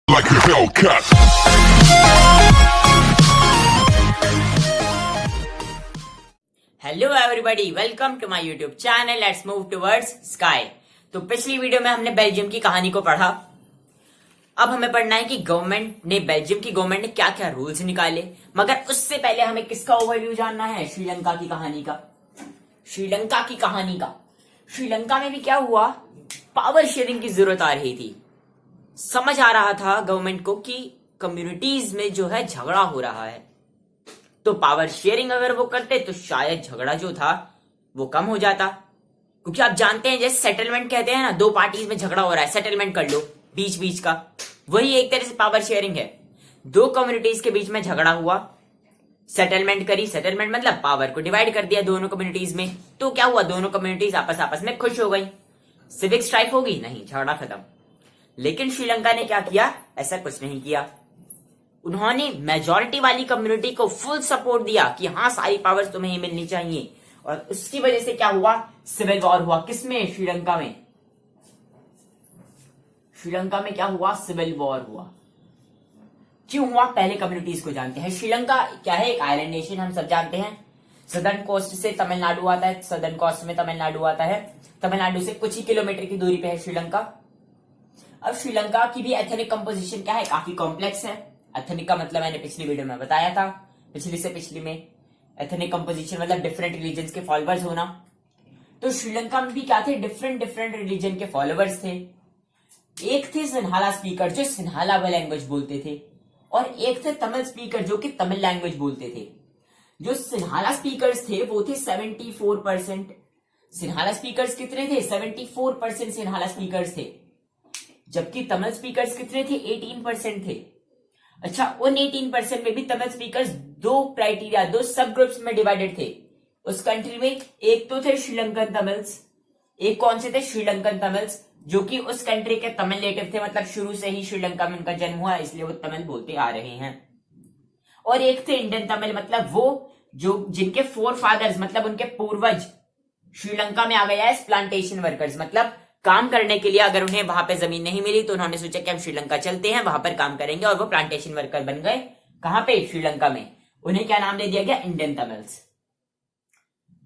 like a Hellcat. Hello everybody, welcome to my YouTube channel. Let's move towards sky. तो पिछली video में हमने Belgium की कहानी को पढ़ा। अब हमें पढ़ना है कि बेल्जियम की गवर्नमेंट ने क्या क्या रूल्स निकाले। मगर उससे पहले हमें किसका ओवरव्यू जानना है? श्रीलंका की कहानी का। श्रीलंका में भी क्या हुआ? पावर शेयरिंग की जरूरत आ रही थी। समझ आ रहा था गवर्नमेंट को कि कम्युनिटीज में जो है झगड़ा हो रहा है, तो पावर शेयरिंग अगर वो करते तो शायद झगड़ा जो था वो कम हो जाता। क्योंकि आप जानते हैं, जैसे सेटलमेंट कहते हैं ना, दो पार्टीज में झगड़ा हो रहा है, सेटलमेंट कर लो बीच बीच का, वही एक तरह से पावर शेयरिंग है। दो कम्युनिटीज के बीच में झगड़ा हुआ, सेटलमेंट करी। सेटलमेंट मतलब पावर को डिवाइड कर दिया दोनों कम्युनिटीज में। तो क्या हुआ? दोनों कम्युनिटीज आपस में खुश हो गई। सिविक स्ट्राइक होगी? नहीं, झगड़ा खत्म। लेकिन श्रीलंका ने क्या किया? ऐसा कुछ नहीं किया। उन्होंने मेजॉरिटी वाली कम्युनिटी को फुल सपोर्ट दिया कि हाँ, सारी पावर्स तुम्हें ही मिलनी चाहिए। और उसकी वजह से क्या हुआ? सिविल वॉर हुआ। किसमें? श्रीलंका में। श्रीलंका में क्या हुआ? सिविल वॉर हुआ। क्यों हुआ? पहले कम्युनिटीज को जानते हैं। श्रीलंका क्या है? एक आइलैंड नेशन, हम सब जानते हैं। सदर्न कोस्ट से तमिलनाडु आता है, सदर्न कोस्ट में तमिलनाडु आता है। तमिलनाडु से कुछ ही किलोमीटर की दूरी पे है श्रीलंका। अब श्रीलंका की भी एथनिक कंपोजिशन क्या है? काफी कॉम्प्लेक्स है। एथनिक का मतलब मैंने पिछली वीडियो में बताया था, पिछली में। एथनिक कंपोजिशन मतलब डिफरेंट रिलीजन के फॉलोअर्स होना। तो श्रीलंका में भी क्या थे? डिफरेंट रिलीजन के फॉलोअर्स थे। एक थे सिन्हाला स्पीकर जो सिन्हाला लैंग्वेज बोलते थे, और एक थे तमिल स्पीकर जो कि तमिल लैंग्वेज बोलते थे। जो सिन्हाला स्पीकर्स थे वो थे 74%। सिन्हाला स्पीकर्स कितने थे? 74% सिन्हाला स्पीकर्स थे। जबकि तमिल स्पीकर्स कितने थे? 18% थे। अच्छा, उन 18% में भी तमिल स्पीकर्स दो सब ग्रुप्स में डिवाइडेड थे उस कंट्री में। एक तो थे श्रीलंकन तमिल्स। एक कौन से थे? श्रीलंकन तमिल्स, जो कि उस कंट्री के तमिल नेटिव थे, मतलब शुरू से ही श्रीलंका में उनका जन्म हुआ, इसलिए वो तमिल बोलते आ रहे हैं। और एक थे इंडियन तमिल, मतलब वो जो जिनके फोर फादर्स, मतलब उनके पूर्वज श्रीलंका में आ गया है। प्लांटेशन वर्कर्स, मतलब काम करने के लिए अगर उन्हें वहां पे जमीन नहीं मिली तो उन्होंने सोचा कि हम श्रीलंका चलते हैं, वहां पर काम करेंगे, और वो प्लांटेशन वर्कर बन गए। कहां पे? श्रीलंका में। उन्हें क्या नाम दे दिया गया? Indian Tamils.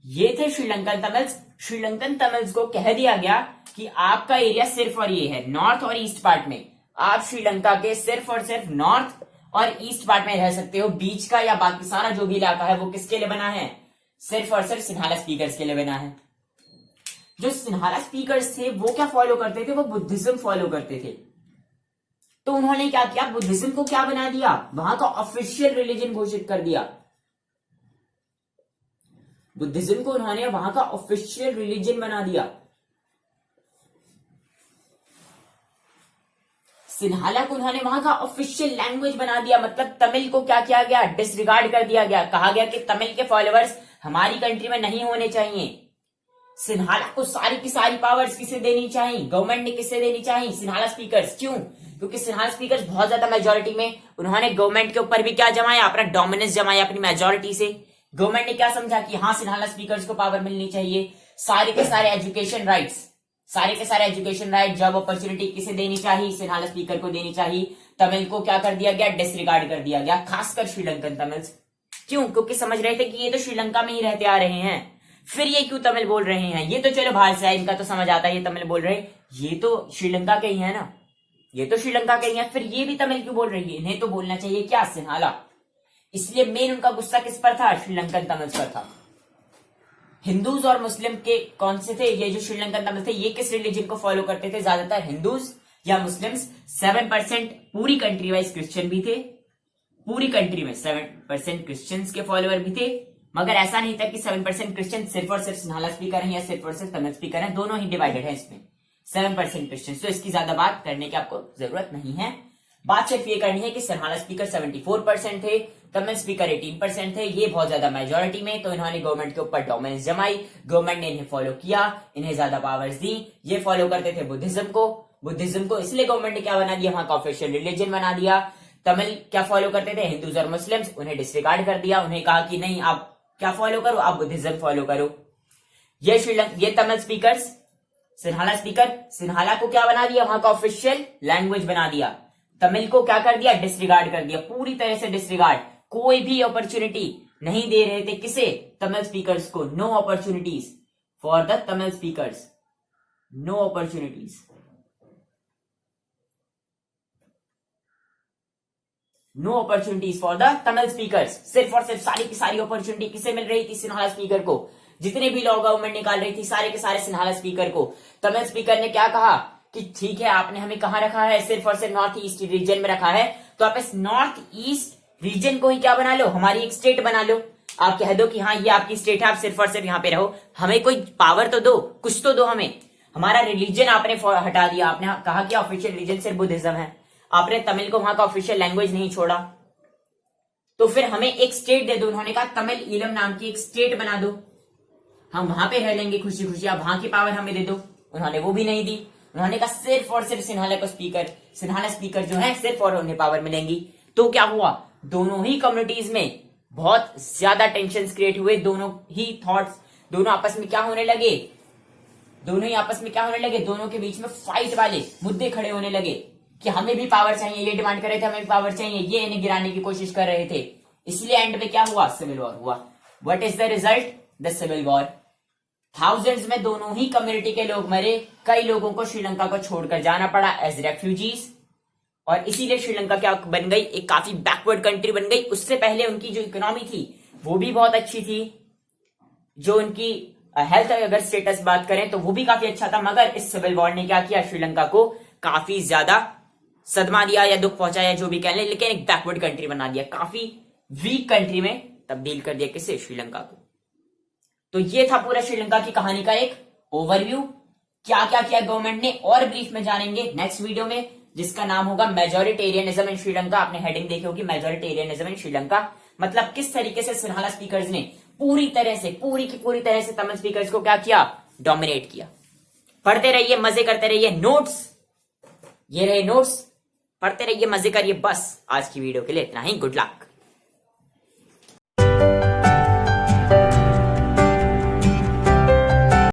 ये थे श्रीलंकन तमिल्स। श्रीलंकन तमिल्स को कह दिया गया कि आपका एरिया सिर्फ और ये है, नॉर्थ और ईस्ट पार्ट में। आप श्रीलंका के सिर्फ और सिर्फ नॉर्थ और ईस्ट पार्ट में रह सकते हो। बीच का या बाकी सारा जो भी इलाका है वो किसके लिए बना है? सिर्फ और सिर्फ सिन्हाला स्पीकर्स के लिए बना है। जो सिन्हाला स्पीकर्स थे वो क्या फॉलो करते थे? वो बुद्धिज्म फॉलो करते थे। तो उन्होंने क्या किया? बुद्धिज्म को क्या बना दिया? वहां का ऑफिशियल रिलीजन घोषित कर दिया। बुद्धिज्म को उन्होंने वहां का ऑफिशियल रिलीजन बना दिया। सिन्हाला को उन्होंने वहां का ऑफिशियल लैंग्वेज बना दिया। मतलब तमिल को क्या किया गया? डिसरिगार्ड कर दिया गया। कहा गया कि तमिल के फॉलोअर्स हमारी कंट्री में नहीं होने चाहिए। सिन्हाला को सारी की सारी पावर्स किसे देनी चाहिए? गवर्नमेंट ने किसे देनी चाहिए? सिन्हाला स्पीकर्स। क्यों? क्योंकि सिन्हाला स्पीकर्स बहुत ज्यादा मेजोरिटी में, उन्होंने गवर्नमेंट के ऊपर भी क्या जमाया? अपना डोमिनेंस जमाया अपनी मेजोरिटी से। गवर्नमेंट ने क्या समझा कि हाँ, सिन्हाला स्पीकर्स को पावर मिलनी चाहिए। सारे के सारे एजुकेशन राइट, जॉब अपॉर्चुनिटी किसे देनी चाहिए? सिन्हाला स्पीकर को देनी चाहिए। तमिल को क्या कर दिया गया? डिसरिगार्ड कर दिया गया, खासकर श्रीलंकन तमिल्स। क्यों? क्योंकि समझ रहे थे कि ये तो श्रीलंका में ही रहते आ रहे हैं, फिर ये क्यों तमिल बोल रहे हैं? ये तो चलो बाहर से है, इनका तो समझ आता है, ये तमिल बोल रहे हैं, ये तो श्रीलंका के ही है ना, ये तो श्रीलंका के ही है, फिर ये भी तमिल क्यों बोल रही है? इन्हें तो बोलना चाहिए क्या? सिन्हाला। इसलिए मेन उनका गुस्सा किस पर था? श्रीलंकन तमिल्स पर था। हिंदूज और मुस्लिम के कौन से थे? ये जो श्रीलंकन तमिल थे, ये किस रिलीजन को फॉलो करते थे? ज्यादातर हिंदूज या मुस्लिम्स। 7% पूरी कंट्री वाइज क्रिश्चियन भी थे। पूरी कंट्री में 7% क्रिश्चियंस के फॉलोअर भी थे। मगर ऐसा नहीं था कि 7% क्रिश्चियन सिर्फ और सिर्फ सिन्हाला स्पीकर हैं या सिर्फ और सिर्फ तमिल स्पीकर हैं, दोनों ही डिवाइडेड है इसमें। 7% क्रिश्चियन, तो इसकी ज्यादा बात करने की आपको जरूरत नहीं है। बात सिर्फ ये करनी है कि सिन्हाला स्पीकर 74% थे, तमिल स्पीकर 18% थे। ये बहुत ज्यादा मेजोरिटी में, तो इन्होंने गवर्नमेंट के ऊपर डोमिनेंस जमाई। गवर्नमेंट ने इन्हें फॉलो किया, इन्हें ज्यादा पावर्स दी। ये फॉलो करते थे बुद्धिज्म को, इसलिए गवर्नमेंट ने क्या बना दिया? वहां का ऑफिशियल रिलीजन बना दिया। तमिल क्या फॉलो करते थे? हिंदूज और मुस्लिम्स, उन्हें डिसरिगार्ड कर दिया। उन्हें कहा कि नहीं, आप क्या फॉलो करो? आप बुद्धिज्म फॉलो करो। ये तमिल स्पीकर्स, सिन्हाला को क्या बना दिया? वहां का ऑफिशियल लैंग्वेज बना दिया। तमिल को क्या कर दिया, डिसरिगार्ड कर दिया, पूरी तरह से डिसरिगार्ड, कोई भी अपॉर्चुनिटी नहीं दे रहे थे किसे, तमिल स्पीकर्स को। No opportunities for the Tamil speakers, no opportunities, no opportunities for the Tamil speakers. सिर्फ और सिर्फ सारी की सारी अपॉर्चुनिटी किसे मिल रही थी, सिन्हाला स्पीकर को। जितने भी लॉ गवर्नमेंट निकाल रही थी सारे के सारे सिन्हाला स्पीकर को। तमिल स्पीकर ने क्या कहा कि ठीक है, आपने हमें कहां रखा है, सिर्फ और सिर्फ नॉर्थ ईस्ट रीजन में रखा है, तो आप इस नॉर्थ ईस्ट रीजन को ही क्या बना लो, हमारी एक स्टेट बना लो। आप कह दो कि हाँ ये आपकी स्टेट है, आप सिर्फ और सिर्फ यहाँ पे रहो, हमें कोई पावर तो दो, कुछ तो दो हमें। हमारा रिलीजन आपने हटा दिया, आपने कहा कि ऑफिशियल रिलीजन सिर्फ बुद्धिज्म है, आपने तमिल को वहां का ऑफिशियल लैंग्वेज नहीं छोड़ा, तो फिर हमें एक स्टेट दे दो। उन्होंने कहा तमिल ईलम नाम की एक स्टेट बना दो, हम वहां पे रह लेंगे खुशी खुशी, आप वहां की पावर हमें दे दो। उन्होंने वो भी नहीं दी, उन्होंने कहा सिर्फ और सिर्फ सिन्हाला को स्पीकर, सिन्हाला स्पीकर जो है सिर्फ और उन्हें पावर मिलेंगी। तो क्या हुआ, दोनों ही कम्युनिटीज में बहुत ज्यादा टेंशन क्रिएट हुए, दोनों ही थॉट्स, दोनों आपस में क्या होने लगे, दोनों ही आपस में क्या होने लगे, दोनों के बीच में फाइट वाले मुद्दे खड़े होने लगे कि हमें भी पावर चाहिए, ये डिमांड कर रहे थे हमें भी पावर चाहिए, ये इन्हें गिराने की कोशिश कर रहे थे। इसलिए एंड में क्या हुआ, सिविल वॉर हुआ। What is the result, the civil war. Thousands में दोनों ही कम्युनिटी के लोग मरे, कई लोगों को श्रीलंका को छोड़कर जाना पड़ा एज रेफ्यूजीज, और इसीलिए श्रीलंका क्या बन गई, एक काफी बैकवर्ड कंट्री बन गई। उससे पहले उनकी जो इकोनॉमी थी वो भी बहुत अच्छी थी, जो उनकी हेल्थ अगर स्टेटस बात करें तो वो भी काफी अच्छा था, मगर इस सिविल वॉर ने क्या किया, श्रीलंका को काफी ज्यादा सदमा दिया या दुख पहुंचाया जो भी कह लें, लेकिन एक बैकवर्ड कंट्री बना दिया, काफी वीक कंट्री में तब्दील कर दिया किसे, श्रीलंका को। तो ये था पूरा श्रीलंका की कहानी का एक ओवरव्यू, क्या क्या किया गवर्नमेंट ने, और ब्रीफ में जानेंगे नेक्स्ट वीडियो में, जिसका नाम होगा मेजोरिटेरियनिज्म इन श्रीलंका। आपने हेडिंग देखी होगी, मेजोरिटेरियनिज्म इन श्रीलंका, मतलब किस तरीके से सिन्हाला स्पीकर्स ने पूरी तरह से पूरी तरह से तमिल स्पीकर्स को क्या किया, डोमिनेट किया। पढ़ते रहिए, मजे करते रहिए, नोट्स ये रहे नोट्स, पढ़ते रहिए, मजे करिए। बस आज की वीडियो के लिए इतना ही, गुड लक।